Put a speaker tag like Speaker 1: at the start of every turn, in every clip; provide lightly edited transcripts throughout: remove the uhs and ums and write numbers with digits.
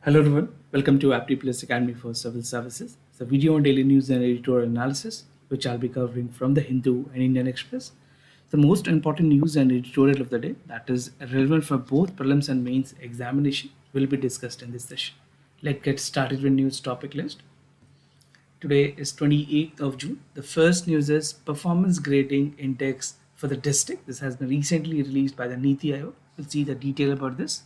Speaker 1: Hello everyone, welcome to Apti Plus Academy for Civil Services. It's a video on daily news and editorial analysis, which I'll be covering from the Hindu and Indian Express. The most important news and editorial of the day that is relevant for both prelims and mains examination will be discussed in this session. Let's get started with news topic list. Today is 28th of June. The first news is Performance Grading Index for the district. This has been recently released by the Niti Aayog. We'll see the detail about this.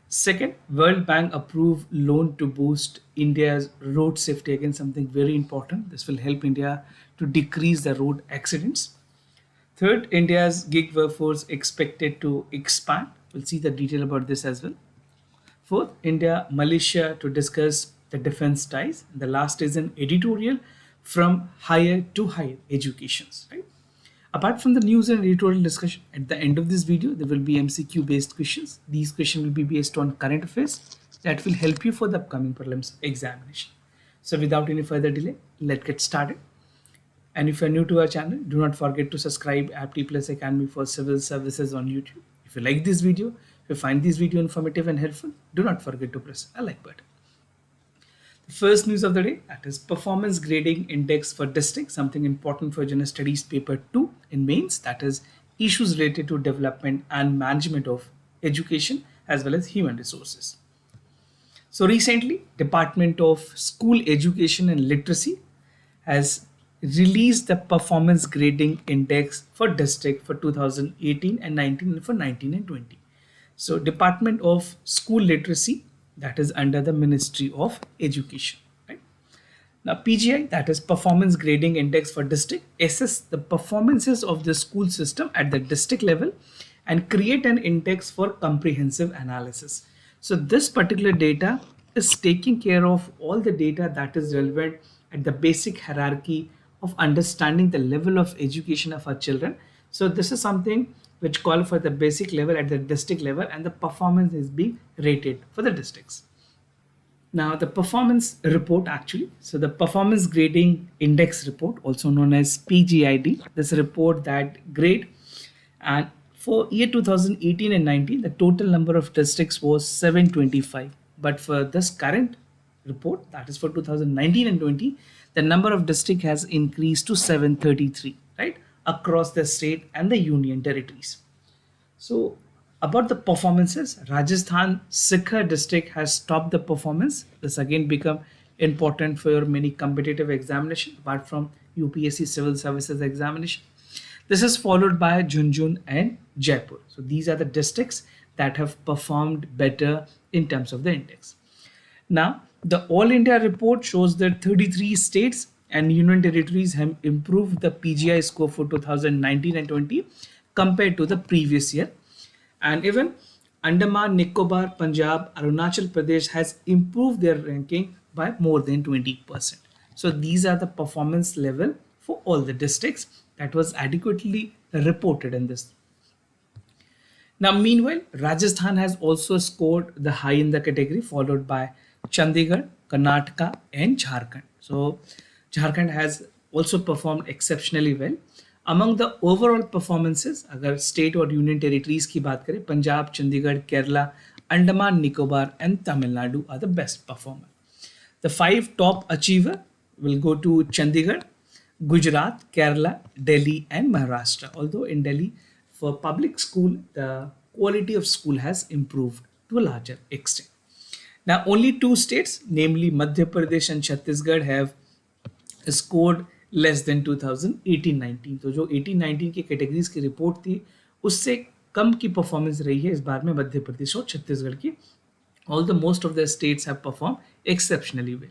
Speaker 1: Second, World Bank approved loan to boost India's road safety. Again, something very important. This will help India to decrease the road accidents. Third, India's gig workforce expected to expand. We'll see the detail about this as well. Fourth, India, Malaysia to discuss the defense ties. The last is an editorial from higher to higher educations. Right? Apart from the news and editorial discussion, at the end of this video, there will be MCQ based questions. These questions will be based on current affairs that will help you for the upcoming prelims examination. So without any further delay, let's get started. And if you're new to our channel, do not forget to subscribe Apti Plus Academy for Civil Services on YouTube. If you like this video, if you find this video informative and helpful, do not forget to press a like button. The first news of the day, that is Performance Grading Index for District, something important for General Studies Paper 2 in mains, that is issues related to development and management of education as well as human resources. So recently, Department of School Education and Literacy has released the Performance Grading Index for district for 2018 and 19 and for 19 and 20. So Department of School Literacy, that is under the Ministry of Education. Right? Now PGI, that is Performance Grading Index for district, assess the performances of the school system at the district level and create an index for comprehensive analysis. So this particular data is taking care of all the data that is relevant at the basic hierarchy of understanding the level of education of our children. So this is something which call for the basic level at the district level, and the performance is being rated for the districts. Now the performance report actually, so the Performance Grading Index report, also known as PGID, this report that grade, and for year 2018 and 19, the total number of districts was 725. But for this current report, that is for 2019 and 20, the number of districts has increased to 733, right, across the state and the union territories. So about the performances, Rajasthan Sikhar district has topped the performance. This again become important for many competitive examination apart from UPSC civil services examination. This is followed by Jhunjhun and Jaipur. So these are the districts that have performed better in terms of the index. Now the All India report shows that 33 states and union territories have improved the PGI score for 2019 and 20 compared to the previous year. And even Andaman, Nicobar, Punjab, Arunachal Pradesh has improved their ranking by more than 20%. So these are the performance level for all the districts that was adequately reported in this. Now meanwhile, Rajasthan has also scored the high in the category, followed by Chandigarh, Karnataka and Jharkhand. So Jharkhand has also performed exceptionally well. Among the overall performances, अगर state और union territories की बात करें, Punjab, Chandigarh, Kerala, Andaman, Nicobar and Tamil Nadu are the best performer. The 5 top achiever will go to Chandigarh, Gujarat, Kerala, Delhi and Maharashtra. Although in Delhi, for public school, the quality of school has improved to a larger extent. Now only 2 states, namely Madhya Pradesh and Chhattisgarh, have scored less than 2018-19. तो जो 18-19 की categories की report थी उससे कम की performance रही है इस बार में मध्य प्रदेश और छत्तीसगढ़ की. All the most of the states have perform exceptionally well.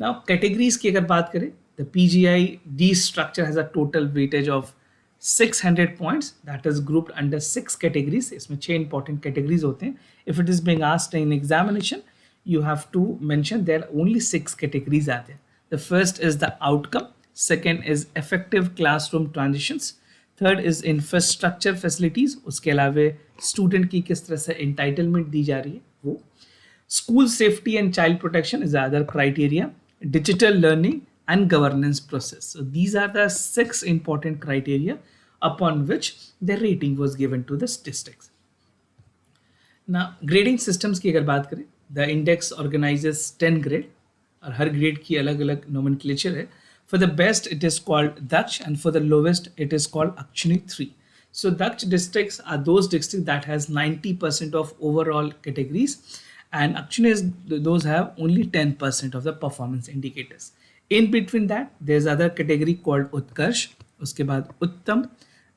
Speaker 1: Now categories की अगर बात करें, the PGID structure has a total weightage of 600 points that is grouped under 6 categories. इसमें 6 इंपॉर्टेंट कैटेगरीज होते हैं. If it is being asked in examination, you have to mention there are only 6 categories are there. The first is the outcome, second is effective classroom transitions, third is infrastructure facilities, उसके अलावा student की किस तरह से entitlement दी जा रही है वो, school safety and child protection is other criteria, digital learning and governance process. So these are the 6 important criteria upon which the rating was given to the districts. ना ग्रेडिंग सिस्टम्स की अगर बात करें, the index organises 10 grade और हर grade की अलग अलग nomenclature है. For the best it is called Daksh and for the lowest it is called Akshni 3. So Daksh districts are those districts that has 90% of overall categories, and Akshini is those have only 10% of the performance indicators. In between that, there's other category called Utkarsh, उसके बाद Uttam,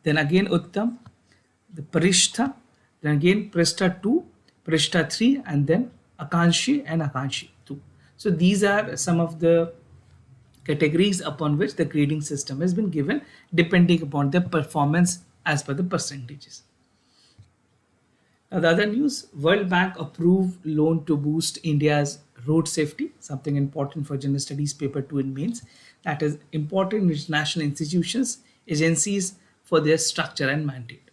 Speaker 1: then again Uttam, the Parishtha, then again Pristha 2, Pristha 3, and then Akanshi and Akanshi 2. So these are some of the categories upon which the grading system has been given depending upon their performance as per the percentages. Now the other news, World Bank approved loan to boost India's road safety, something important for general studies paper 2 in mains. That is important international institutions, agencies for their structure and mandate.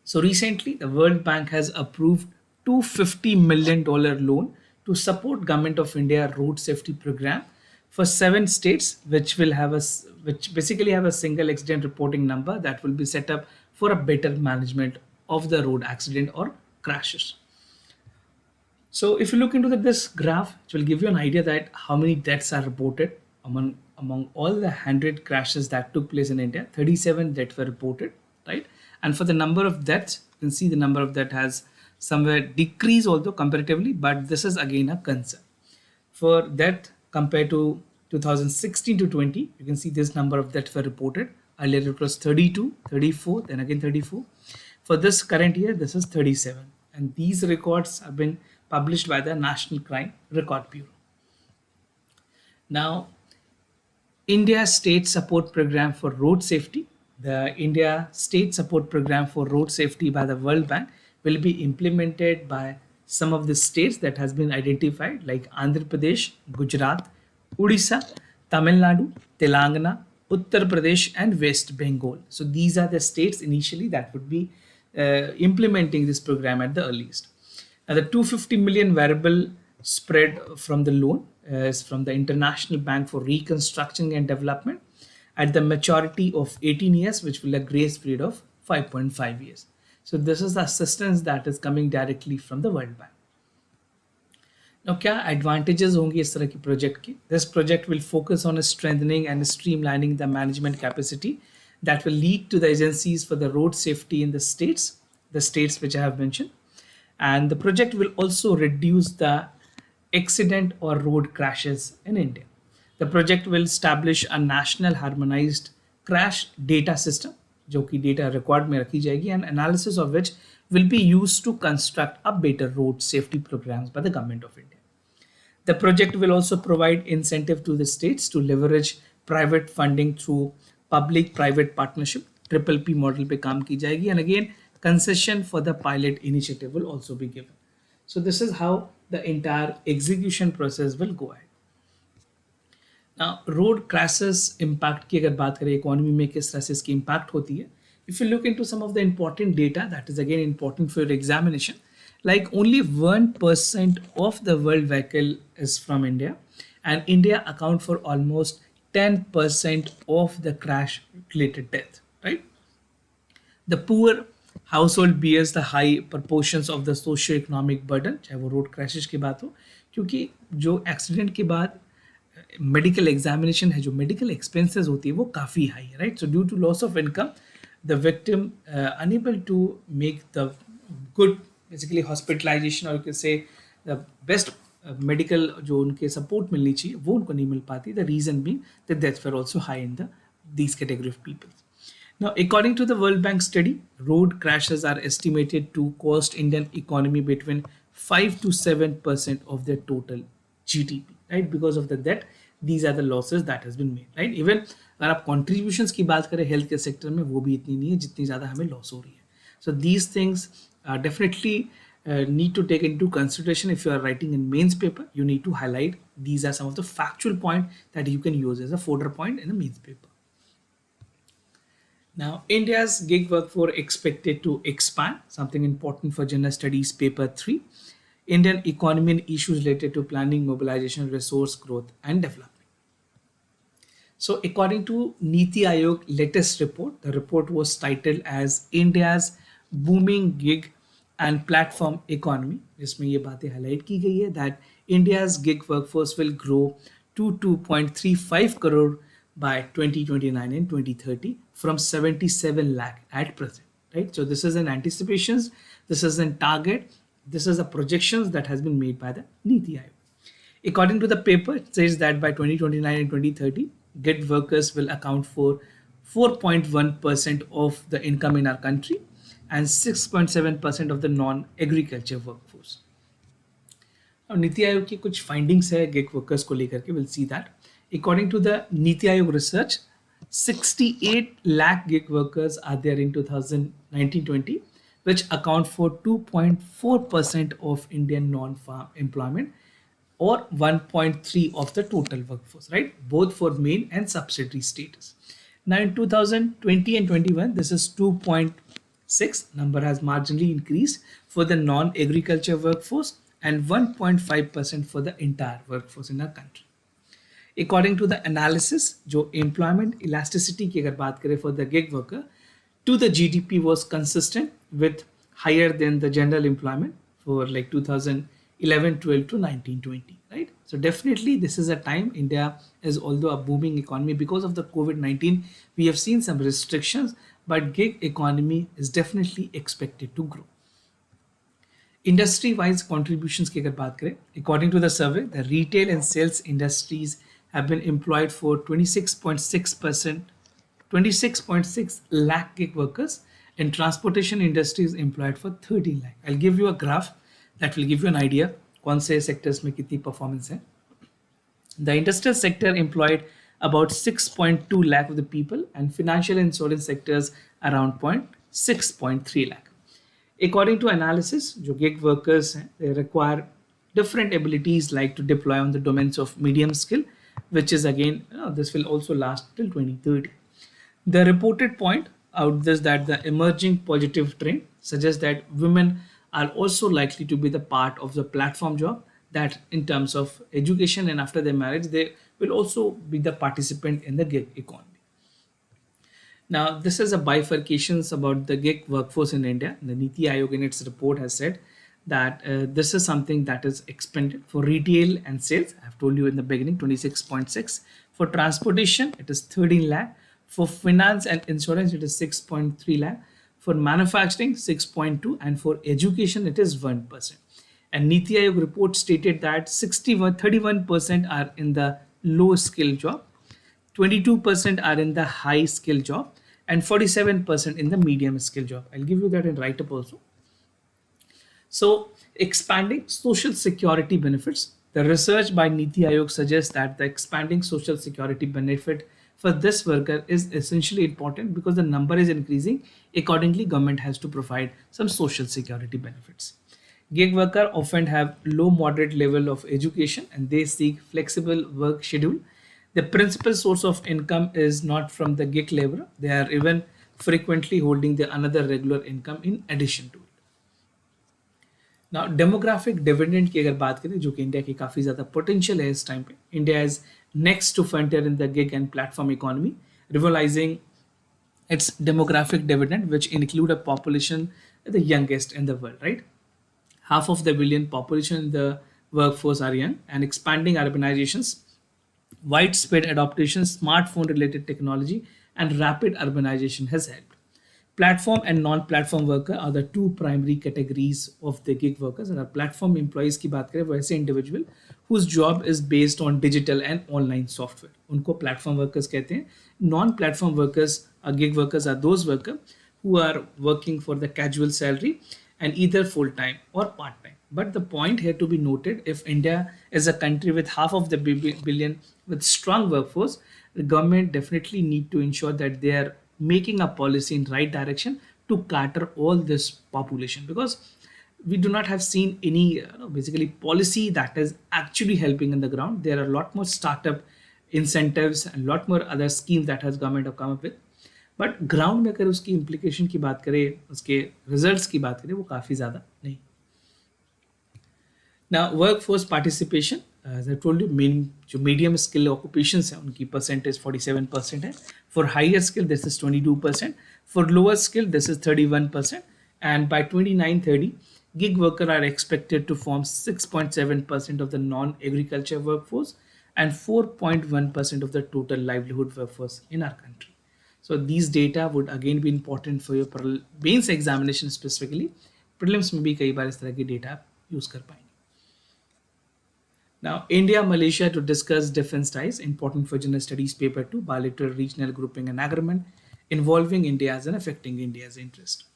Speaker 1: So recently the World Bank has approved $250 million loan to support Government of India road safety program for 7 states, which will have which basically have a single accident reporting number that will be set up for a better management of the road accident or crashes. So if you look into this graph, it will give you an idea that how many deaths are reported among all the 100 crashes that took place in India. 37 deaths were reported, right? And for the number of deaths, you can see the number of deaths has somewhere decreased although comparatively, but this is again a concern. For that, compared to 2016 to 20, you can see this number of deaths were reported. Earlier it was 32, 34, then again 34. For this current year, this is 37. And these records have been published by the National Crime Record Bureau. Now, India State Support Program for Road Safety. The India State Support Program for Road Safety by the World Bank will be implemented by some of the states that has been identified like Andhra Pradesh, Gujarat, Odisha, Tamil Nadu, Telangana, Uttar Pradesh and West Bengal. So these are the states initially that would be implementing this program at the earliest. Now the 250 million variable spread from the loan is from the International Bank for Reconstruction and Development at the maturity of 18 years, which will have a grace period of 5.5 years. So this is the assistance that is coming directly from the World Bank. Now, क्या advantages होंगे इस तरह की project की? This project will focus on strengthening and streamlining the management capacity that will lead to the agencies for the road safety in the states which I have mentioned. And the project will also reduce the accident or road crashes in India. The project will establish a national harmonized crash data system, जो कि data record में रखी जाएगी, and analysis of which will be used to construct a better road safety programs by the Government of India. The project will also provide incentive to the states to leverage private funding through public-private partnership. Triple P model पे काम की जाएगी, and again concession for the pilot initiative will also be given. So this is how the entire execution process will go ahead. Now, road crashes impact की अगर बात करें economy में किस तरह से इसकी impact होती है, if you look into some of the important data that is again important for your examination, like only 1% of the world vehicle is from India, and India account for almost 10% of the crash related death, right? The poor household bears the high proportions of the socio-economic burden, चाहे वो road crashes की बात हो, क्योंकि जो accident के बाद medical examination है, जो medical expenses होती है वो काफ़ी high है, right? So due to loss of income, the victim unable to make the good basically hospitalization or you can say the best medical जो उनके support मिलनी चाहिए वो उनको नहीं मिल पाती. The reason being the deaths were also high in these category of people. Now, according to the World Bank study, road crashes are estimated to cost Indian economy between 5 to 7% of their total GDP, right? Because of that, these are the losses that has been made, right? Even अगर आप contributions की बात करें health care sector में वो भी इतनी नहीं है जितनी ज़्यादा हमें loss हो रही है. So these things definitely need to take into consideration if you are writing in mains paper. You need to highlight these are some of the factual points that you can use as a fodder point in the mains paper. Now, India's gig workforce expected to expand, something important for General Studies Paper 3, Indian economy and issues related to planning, mobilization, resource growth and development. So according to Niti Aayog latest report, the report was titled as India's booming gig and platform economy, जिसमें ये बातें highlight की गई है that India's gig workforce will grow to 2.35 crore by 2029 and 2030 from 77 lakh at present, right? So this is an anticipations, this is a target, this is a projections that has been made by the Niti Aayog. According to the paper, it says that by 2029 and 2030, gig workers will account for 4.1% of the income in our country and 6.7% of the non-agriculture workforce. Now, NITI Aayog की कुछ findings है gig workers को लेकर के, will see that according to the NITI Aayog research 68 lakh gig workers are there in 2019-20, which account for 2.4% of Indian non-farm employment or 1.3 of the total workforce, right? Both for main and subsidiary status. Now in 2020 and 21, this is 2.6, number has marginally increased for the non-agriculture workforce and 1.5% for the entire workforce in our country. According to the analysis, जो employment elasticity की अगर बात करें for the gig worker to the GDP was consistent with higher than the general employment for like 2011-12 to 19-20, right? So definitely this is a time India is although a booming economy because of the COVID-19, we have seen some restrictions, but gig economy is definitely expected to grow. Industry wise contributions की अगर बात करें, according to the survey, the retail and sales industries have been employed for 26.6 lakh gig workers, and transportation industry is employed for 30 lakh. I'll give you a graph that will give you an idea कौन से sectors में कितनी performance है. The industrial sector employed about 6.2 lakh of the people, and financial and insurance sectors around 6.3 lakh. According to analysis, जो gig workers हैं, they require different abilities like to deploy on the domains of medium skill, which is again, this will also last till 2030. The reported point out this that the emerging positive trend suggests that women are also likely to be the part of the platform job, that in terms of education and after their marriage, they will also be the participant in the gig economy. Now, this is a bifurcations about the gig workforce in India. The Niti Aayog in its report has said that this is something that is expended for retail and sales. I've told you in the beginning, 26.6. For transportation, it is 13 lakh. For finance and insurance, it is 6.3 lakh. For manufacturing, 6.2. And for education, it is 1%. And Niti Aayog report stated that 31% are in the low skill job, 22% are in the high skill job, and 47% in the medium skill job. I'll give you that in write-up also. So expanding social security benefits. The research by Niti Aayog suggests that the expanding social security benefit for this worker is essentially important because the number is increasing. Accordingly, government has to provide some social security benefits. Gig worker often have low moderate level of education and they seek flexible work schedule. The principal source of income is not from the gig labor. They are even frequently holding the another regular income in addition to it. Now, demographic dividend की अगर बात करें जो कि India की काफ़ी ज़्यादा potential है इस टाइम पे, India is next to frontier in the gig and platform economy, realising its demographic dividend, which include a population the youngest in the world, right? Half of the billion population in the workforce are young, and expanding urbanizations, widespread adoption, smartphone related technology, and rapid urbanization has helped. Platform and non-platform worker are the two primary categories of the gig workers. And our platform employees की बात करें वो ऐसे individual whose job is based on digital and online software, उनको platform workers कहते हैं. Non-platform workers gig workers are those workers who are working for the casual salary and either full-time or part-time. But the point here to be noted, if India is a country with half of the billion with strong workforce, the government definitely need to ensure that they are making a policy in right direction to cater all this population, because we do not have seen any basically policy that is actually helping in the ground. There are a lot more startup incentives and a lot more other schemes that has government have come up with, but ground में अगर उसकी implication की बात करें, उसके results की बात करें, वो काफ़ी ज़्यादा नहीं. Now, workforce participation. As I told you main जो मीडियम स्किल ऑक्यूपेशंस हैं उनकी परसेंटेज 47% है. For higher skill this is 22%. For lower skill this is 31%. And by 2930, gig workers are expected to form 6.7% of the non-agriculture workforce and 4.1% of the total livelihood workforce in our country. So these data would again be important for your mains examination specifically. Prelims में भी कई बार इस तरह की data आप use कर पाएंगे. Now, India, Malaysia to discuss defense ties, important for General Studies Paper 2, bilateral regional grouping and agreement involving India's and affecting India's interest.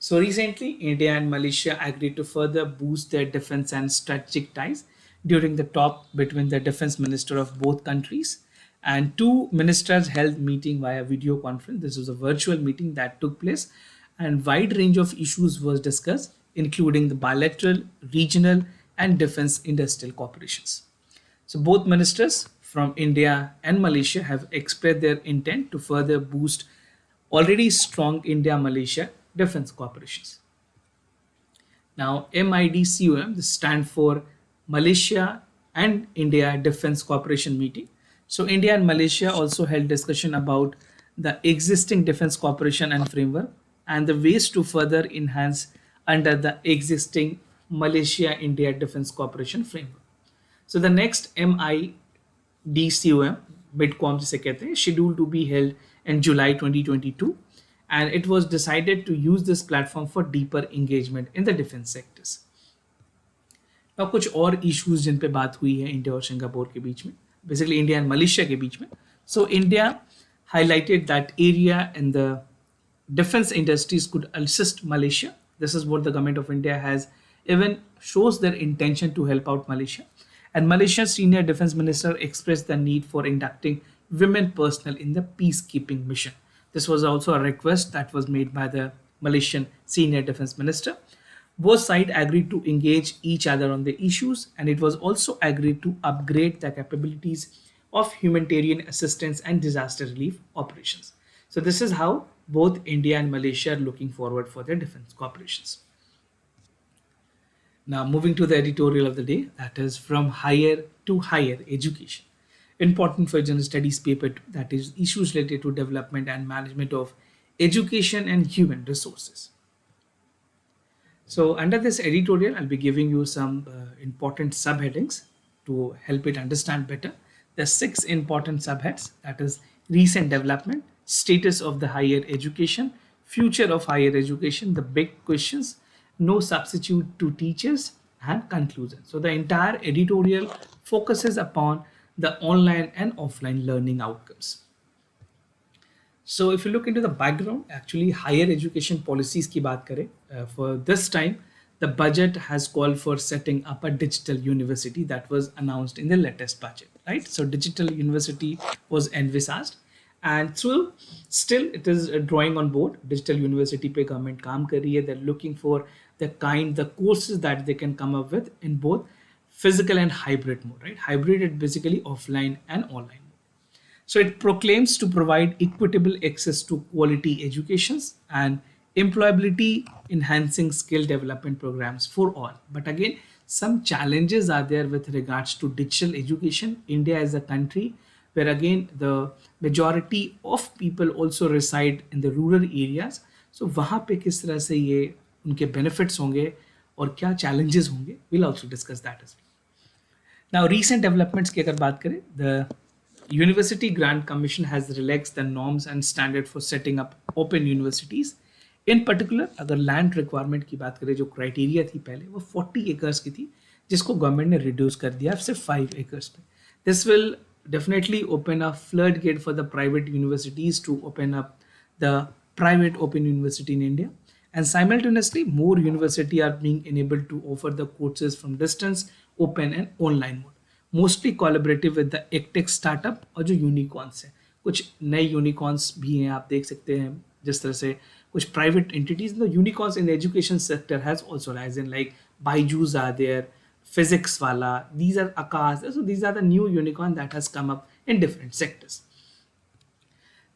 Speaker 1: So recently, India and Malaysia agreed to further boost their defense and strategic ties during the talk between the defense minister of both countries. And two ministers held meeting via video conference. This was a virtual meeting that took place, and wide range of issues was discussed, including the bilateral, regional, and defense industrial cooperations. So both ministers from India and Malaysia have expressed their intent to further boost already strong India-Malaysia defense cooperations. Now, MIDCOM, this stands for Malaysia and India Defense Cooperation Meeting. So India and Malaysia also held discussion about the existing defense cooperation and framework and the ways to further enhance under the existing Malaysia-India Defense Cooperation framework. So the next MIDCOM, MIDCOM जिसे कहते हैं, scheduled to be held in July 2022, and it was decided to use this platform for deeper engagement in the defense sectors. अब कुछ और issues जिन पे बात हुई है इंडिया और सिंगापुर के बीच में, बेसिकली इंडिया एंड मलेशिया के बीच में. So India highlighted that area in the defense industries could assist Malaysia. This is what the government of India has even shows their intention to help out Malaysia. And Malaysia's senior defense minister expressed the need for inducting women personnel in the peacekeeping mission. This was also a request that was made by the Malaysian senior defense minister. Both sides agreed to engage each other on the issues, and it was also agreed to upgrade the capabilities of humanitarian assistance and disaster relief operations. So this is how both India and Malaysia are looking forward for their defense cooperations. Now moving to the editorial of the day, that is from higher to higher education. Important for General Studies Paper 2, that is issues related to development and management of education and human resources. So under this editorial, I'll be giving you some important subheadings to help it understand better. There are 6 important subheads, that is recent development, status of the higher education, future of higher education, the big questions, no substitute to teachers, and conclusion. So the entire editorial focuses upon the online and offline learning outcomes. So if you look into the background, actually higher education policies की बात करें, for this time, the budget has called for setting up a digital university that was announced in the latest budget, right? So digital university was envisaged, and through still it is drawing on board. Digital university पे government काम कर रही है. They're looking for the courses that they can come up with in both physical and hybrid mode, right? Hybrid is basically offline and online. So it proclaims to provide equitable access to quality educations and employability enhancing skill development programs for all. But again, some challenges are there with regards to digital education. India is a country where again the majority of people also reside in the rural areas. So वहाँ पे किस तरह से ये उनके benefits होंगे और क्या challenges होंगे, we'll also discuss that as well. Now recent developments की अगर बात करें, the University Grant Commission has relaxed the norms and standard for setting up open universities. In particular, अगर land requirement की बात करें, जो criteria थी पहले वो 40 acres की थी, जिसको government ने reduce कर दिया सिर्फ 5 acres पे. This will definitely open a floodgate for the private universities to open up the private open university in India. And simultaneously, more universities are being enabled to offer the courses from distance, open and online mode. Mostly collaborative with the एक्टेक startup और जो unicorns हैं, कुछ नए unicorns भी हैं, आप देख सकते हैं जिस तरह से कुछ private entities. The unicorns in the education sector has also risen, like Byju's are there, physics Wallah, these are Aakash. So these are the new unicorn that has come up in different sectors.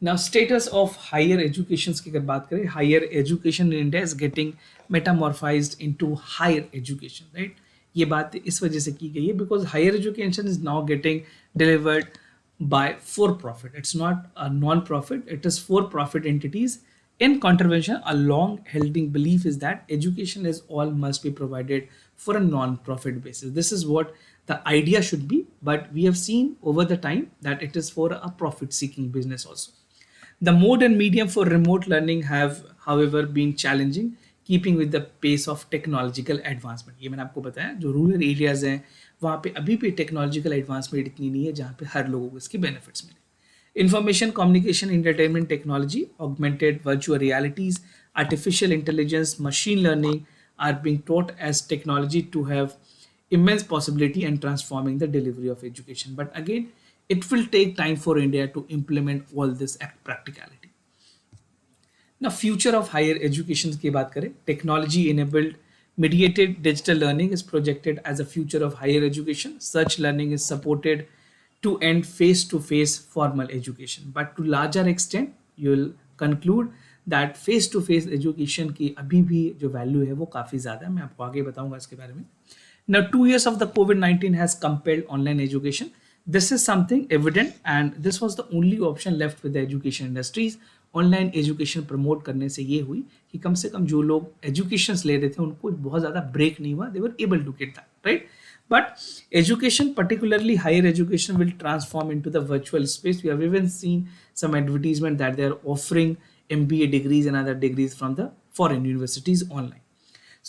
Speaker 1: Now, status of higher education की अगर बात करें, higher education in India is getting metamorphosed into higher education, right? ये बात इस वजह से की गई है because higher education is now getting delivered by for profit. It's not a non-profit, it is for profit entities. In contravention, a long held belief is that education is all must be provided for a non-profit basis. This is what the idea should be, but we have seen over the time that it is for a profit seeking business also. The mode and medium for remote learning have, however, been challenging, keeping with the pace of technological advancement. ये मैंने आपको बताया जो rural areas हैं वहाँ पे अभी भी टेक्नोलॉजिकल एडवांसमेंट इतनी नहीं है जहाँ पे हर लोगों को इसके बेनिफिट्स मिले. Information communication entertainment technology, augmented virtual realities, artificial intelligence, machine learning are being taught as technology to have immense possibility and transforming the delivery of education. But again, it will take time for India to implement all this at practicality. Now, future of higher education की बात करें, technology enabled mediated digital learning is projected as a future of higher education. Such learning is supported to end face-to-face formal education, but to larger extent, you will conclude that face-to-face education की अभी भी जो value है वो काफ़ी ज़्यादा है. मैं आपको आगे बताऊंगा इसके बारे में. Now, 2 years of the COVID-19 has compelled online education. This is something evident, and this was the only option left with the education industries. Online education promote करने से ये हुई कि कम से कम जो लोग एजुकेशन ले रहे थे उनको बहुत ज़्यादा ब्रेक नहीं हुआ. They were able to get that right. But education, particularly higher education, will transform into the virtual space. We have even seen some advertisement that they are offering MBA degrees and other degrees from the foreign universities online.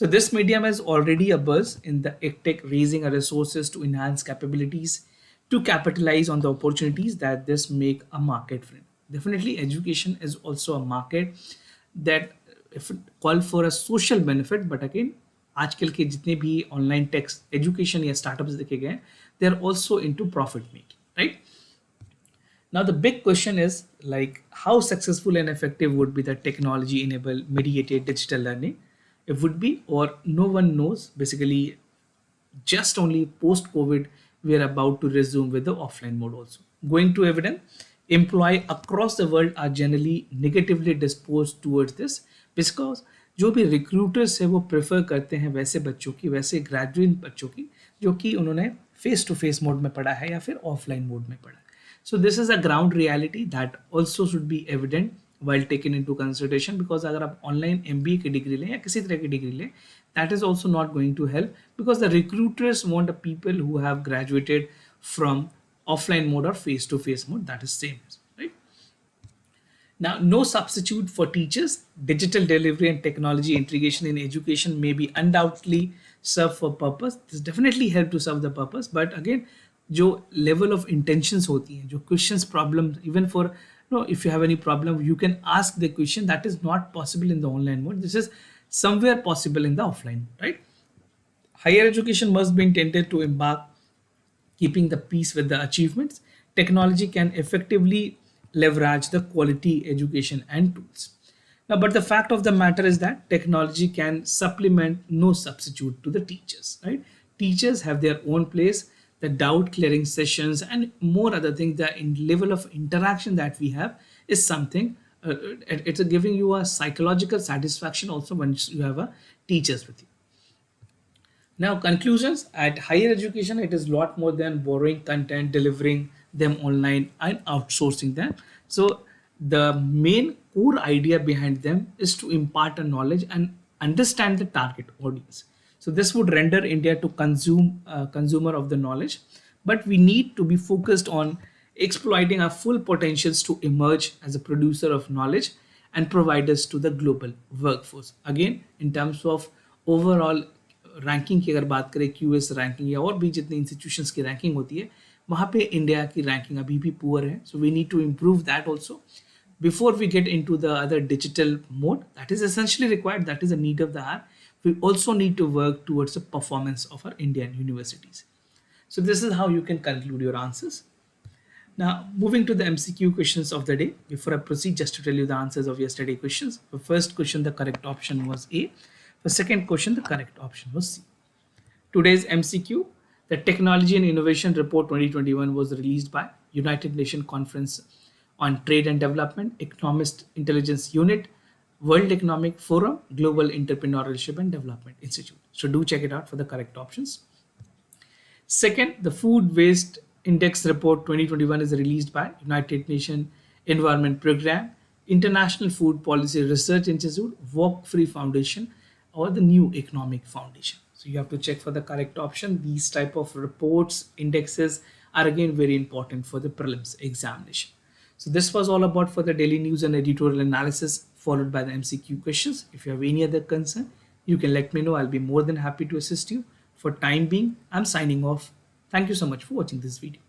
Speaker 1: So this medium is already a buzz in the EdTech, raising resources to enhance capabilities to capitalize on the opportunities that this make a market friend. Definitely, education is also a market that if it call for a social benefit, but again, आजकल के जितने भी online techs education या startups देखे गए they are also into profit making right. Now the big question is like how successful and effective would be the technology enable mediated digital learning. It would be और no one knows. Basically just only post COVID we are about to resume with the offline mode also. Going to evidence, employees across the world are generally negatively disposed towards this because जो भी recruiters है वो prefer करते हैं वैसे बच्चों की, वैसे ग्रेजुएट बच्चों की जो कि उन्होंने फेस टू फेस मोड में पढ़ा है या फिर ऑफलाइन मोड में पढ़ा है. So this is a ground reality that also should be evident while taken into consideration, because अगर आप ऑनलाइन MBA की डिग्री लें या किसी तरह की डिग्री लें, that is also not going to help because the recruiters want the people who have graduated from offline mode or face to face mode. That is same, right? Now, no substitute for teachers. Digital delivery and technology integration in education may be undoubtedly serve for purpose. This definitely help to serve the purpose, but again, जो level of intentions होती हैं, जो questions problems, even for if you have any problem, you can ask the question. That is not possible in the online mode. This is somewhere possible in the offline, right? Higher education must be intended to embark keeping the peace with the achievements. Technology can effectively leverage the quality education and tools. Now, but the fact of the matter is that technology can supplement, no substitute to the teachers, right? Teachers have their own place. The doubt clearing sessions and more other things, the level of interaction that we have is something, it's giving you a psychological satisfaction also when you have a teachers with you. Now, conclusions. At higher education, it is a lot more than borrowing content, delivering them online and outsourcing them. So the main core idea behind them is to impart a knowledge and understand the target audience. So this would render India to consumer of the knowledge, but we need to be focused on exploiting our full potentials to emerge as a producer of knowledge and providers to the global workforce. Again, in terms of overall ranking की अगर बात करें QS ranking या और भी जितने institutions की ranking होती है वहाँ पे इंडिया की ranking अभी भी poor है. So we need to improve that also. Before we get into the other digital mode, that is essentially required, that is a need of the hour. We also need to work towards the performance of our Indian universities. So this is how you can conclude your answers. Now, moving to the MCQ questions of the day. Before I proceed, just to tell you the answers of yesterday questions. For first question, the correct option was A. For second question, the correct option was C. Today's MCQ, the Technology and Innovation Report 2021 was released by United Nations Conference on Trade and Development, Economist Intelligence Unit, World Economic Forum, Global Entrepreneurship and Development Institute. So do check it out for the correct options. Second, the Food Waste Index Report 2021 is released by United Nations Environment Programme, International Food Policy Research Institute, Walk Free Foundation, or the New Economic Foundation. So you have to check for the correct option. These type of reports, indexes are again very important for the prelims examination. So this was all about for the daily news and editorial analysis followed by the MCQ questions. If you have any other concern, you can let me know. I'll be more than happy to assist you. For time being, I'm signing off. Thank you so much for watching this video.